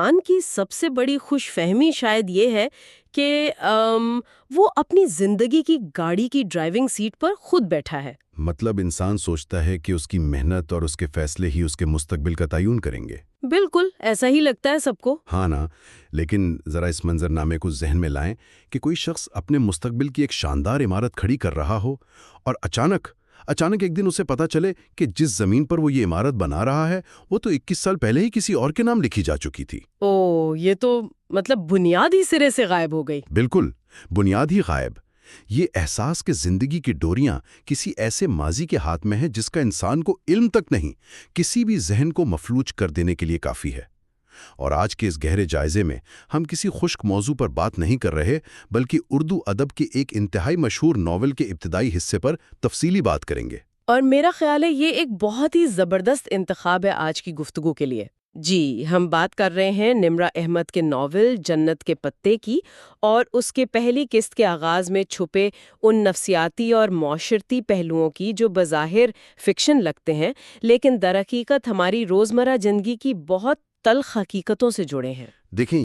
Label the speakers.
Speaker 1: انسان کی سب سے بڑی خوش فہمی شاید یہ ہے کہ وہ اپنی زندگی کی گاڑی کی ڈرائیونگ سیٹ پر خود بیٹھا ہے۔
Speaker 2: مطلب انسان سوچتا ہے کہ اس کی محنت اور اس کے فیصلے ہی اس کے مستقبل کا تعین کریں گے۔
Speaker 1: بالکل ایسا ہی لگتا ہے سب کو۔
Speaker 2: ہاں نا، لیکن ذرا اس منظرنامے کو ذہن میں لائیں کہ کوئی شخص اپنے مستقبل کی ایک شاندار عمارت کھڑی کر رہا ہو اور اچانک ایک دن اسے پتا چلے کہ جس زمین پر وہ یہ عمارت بنا رہا ہے وہ تو 21 سال پہلے ہی کسی اور کے نام لکھی جا چکی تھی۔
Speaker 1: یہ تو مطلب بنیاد ہی سرے سے غائب ہو گئی۔
Speaker 2: بالکل، بنیاد ہی غائب۔ یہ احساس کہ زندگی کی ڈوریاں کسی ایسے ماضی کے ہاتھ میں ہے جس کا انسان کو علم تک نہیں، کسی بھی ذہن کو مفلوج کر دینے کے لیے کافی ہے۔ اور آج کے اس گہرے جائزے میں ہم کسی خشک موضوع پر بات نہیں کر رہے، بلکہ اردو ادب کے ایک انتہائی مشہور ناول کے ابتدائی حصے پر تفصیلی بات کریں گے۔
Speaker 1: اور میرا خیال ہے یہ ایک بہت ہی زبردست انتخاب ہے آج کی گفتگو کے لیے۔ جی، ہم بات کر رہے ہیں نمرہ احمد کے ناول جنت کے پتے کی، اور اس کے پہلی قسط کے آغاز میں چھپے ان نفسیاتی اور معاشرتی پہلوؤں کی جو بظاہر فکشن لگتے ہیں لیکن درحقیقت ہماری روزمرہ زندگی کی بہت تلخ حقیقتوں سے جڑے ہیں۔
Speaker 2: دیکھیں،